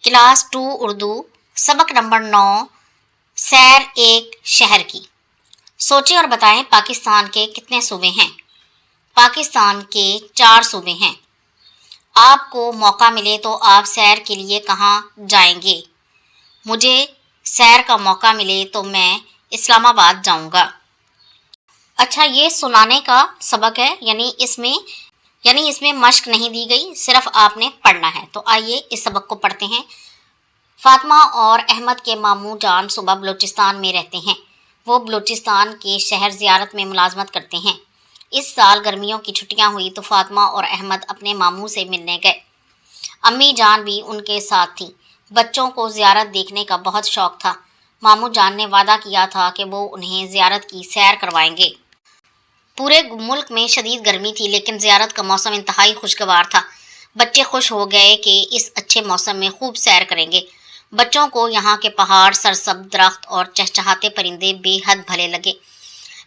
Class 2 Urdu सबक number 9 सैर एक शहर की। सोचें और बताएं पाकिस्तान के कितने सूबे हैं। पाकिस्तान के 4 सूबे हैं। आपको मौका मिले तो आप सैर के लिए कहाँ जाएंगे? मुझे सैर का मौका मिले तो मैं इस्लामाबाद जाऊंगा। अच्छा, ये सुनाने का सबक है, यानी इसमें मश्क नहीं दी गई, सिर्फ आपने पढ़ना है। तो आइए इस सबक को पढ़ते हैं। फातिमा और अहमद के मामू जान सुबह बलूचिस्तान में रहते हैं। वो बलूचिस्तान के शहर ज़ियारत में मुलाजमत करते हैं। इस साल गर्मियों की छुट्टियां हुई तो फातिमा और अहमद अपने मामू से मिलने गए। अम्मी जान भी उनके साथ थी। बच्चों को ज़ियारत देखने का बहुत शौक था। मामू जान ने वादा किया था कि वो उन्हें ज़ियारत की सैर करवाएंगे। पूरे मुल्क में शदीद गर्मी थी, लेकिन ज़ियारत का मौसम इंतहाई खुशगवार था। बच्चे खुश हो गए कि इस अच्छे मौसम में खूब सैर करेंगे। बच्चों को यहाँ के पहाड़, सरसब्ज़ दरख्त और चहचहाते परिंदे बेहद भले लगे।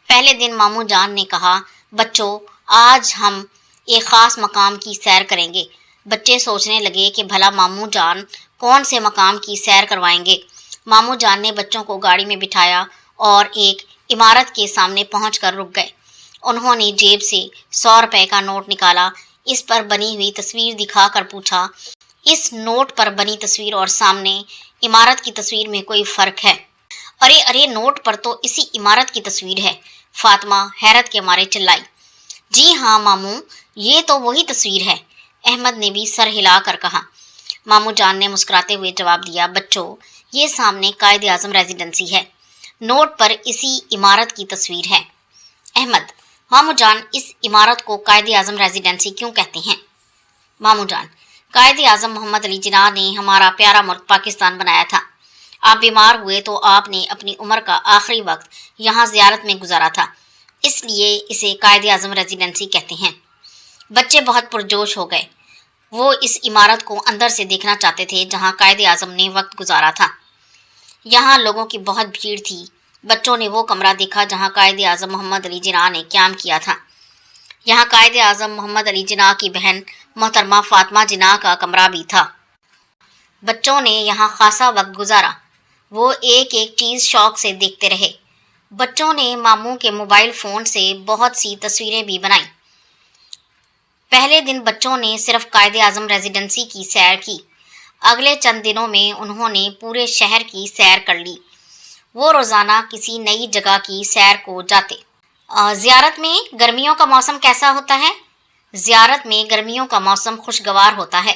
पहले दिन मामू जान ने कहा, बच्चों, आज हम एक ख़ास मकाम की सैर करेंगे। बच्चे सोचने लगे कि भला मामू जान कौन से मकाम की सैर करवाएंगे। मामू जान ने बच्चों को गाड़ी में बिठाया और एक इमारत के सामने पहुंचकर रुक गए। उन्होंने जेब से 100 रुपए का नोट निकाला। इस पर बनी हुई तस्वीर दिखाकर पूछा, इस नोट पर बनी तस्वीर और सामने इमारत की तस्वीर में कोई फ़र्क है? अरे अरे, नोट पर तो इसी इमारत की तस्वीर है। फातिमा हैरत के मारे चिल्लाई। जी हाँ मामू, ये तो वही तस्वीर है। अहमद ने भी सर हिलाकर कहा। मामू जान ने मुस्कुराते हुए जवाब दिया, बच्चों, ये सामने कायद-ए-आज़म रेजिडेंसी है। नोट पर इसी इमारत की तस्वीर है। अहमद, मामू जान, इस इमारत को कायद-ए-आज़म रेजिडेंसी क्यों कहते हैं? मामू जान, कायद-ए-आज़म मोहम्मद अली जिन्ना ने हमारा प्यारा मुल्क पाकिस्तान बनाया था। आप बीमार हुए तो आपने अपनी उम्र का आखिरी वक्त यहाँ ज़ियारत में गुजारा था, इसलिए इसे कायद-ए-आज़म रेजिडेंसी कहते हैं। बच्चे बहुत पुरजोश हो गए। वो इस इमारत को अंदर से देखना चाहते थे जहाँ कायद-ए-आज़म ने वक्त गुजारा था। यहाँ लोगों की बहुत भीड़ थी। बच्चों ने वो कमरा देखा जहाँ कायद-ए-आज़म मोहम्मद अली जिन्ना ने क़याम किया था। यहाँ कायद-ए-आज़म मोहम्मद अली जिन्ना की बहन मोहतरमा फातिमा जिन्ना का कमरा भी था। बच्चों ने यहाँ खासा वक्त गुजारा। वो एक एक चीज़ शौक से देखते रहे। बच्चों ने मामू के मोबाइल फ़ोन से बहुत सी तस्वीरें भी बनाई। पहले दिन बच्चों ने सिर्फ कायद-ए-आज़म रेजिडेंसी की सैर की। अगले चंद दिनों में उन्होंने पूरे शहर की सैर कर ली। वो रोज़ाना किसी नई जगह की सैर को जाते। ज़ियारत में गर्मियों का मौसम कैसा होता है? ज़ियारत में गर्मियों का मौसम खुशगवार होता है।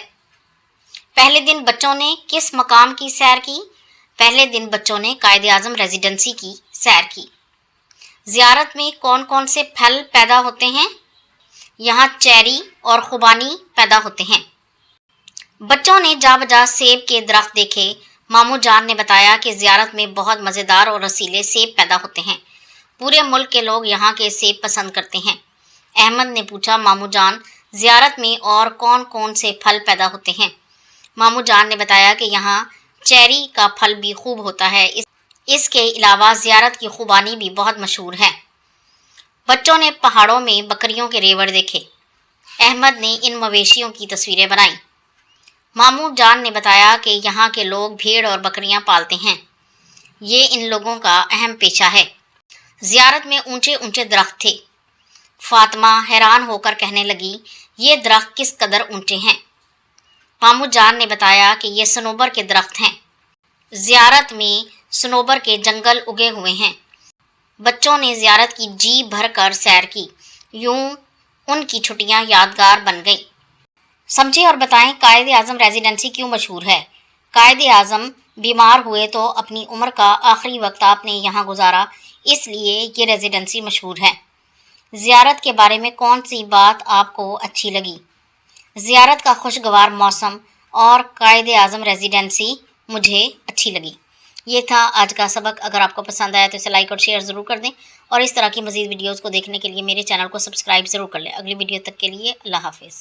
पहले दिन बच्चों ने किस मकाम की सैर की? पहले दिन बच्चों ने कायद-ए-आज़म रेजिडेंसी की सैर की। ज़ियारत में कौन कौन से फल पैदा होते हैं? यहाँ चेरी और खुबानी पैदा होते हैं। बच्चों ने जा बजा सेब के दरख्त देखे। मामू जान ने बताया कि ज़ियारत में बहुत मज़ेदार और रसीले सेब पैदा होते हैं। पूरे मुल्क के लोग यहाँ के सेब पसंद करते हैं। अहमद ने पूछा, मामू जान, ज़ियारत में और कौन कौन से फल पैदा होते हैं? मामू जान ने बताया कि यहाँ चेरी का फल भी खूब होता है। इसके अलावा ज़ियारत की खुबानी भी बहुत मशहूर है। बच्चों ने पहाड़ों में बकरियों के रेवड़ देखे। अहमद ने इन मवेशियों की तस्वीरें बनाई। मामू जान ने बताया कि यहाँ के लोग भेड़ और बकरियाँ पालते हैं। ये इन लोगों का अहम पेशा है। ज़ियारत में ऊंचे ऊंचे दरख्त थे। फातिमा हैरान होकर कहने लगी, ये दरख्त किस कदर ऊंचे हैं? मामू जान ने बताया कि ये सनोबर के दरख्त हैं। ज़ियारत में सनोबर के जंगल उगे हुए हैं। बच्चों ने ज़ियारत की जी भर कर सैर की। यूं उनकी छुट्टियां यादगार बन गईं। समझे और बताएं कायद-ए-आज़म रेजिडेंसी क्यों मशहूर है? कायद-ए-आज़म बीमार हुए तो अपनी उम्र का आखिरी वक्त आपने यहाँ गुजारा, इसलिए ये रेजिडेंसी मशहूर है। ज़ियारत के बारे में कौन सी बात आपको अच्छी लगी? ज़ियारत का खुशगवार मौसम और कायद-ए-आज़म रेजिडेंसी मुझे अच्छी लगी। ये था आज का सबक। अगर आपको पसंद आया तो इसे लाइक और शेयर ज़रूर कर दें, और इस तरह की मज़ीद वीडियोज़ को देखने के लिए मेरे चैनल को सब्सक्राइब ज़रूर कर लें। अगली वीडियो तक के लिए अल्लाह हाफ़िज़।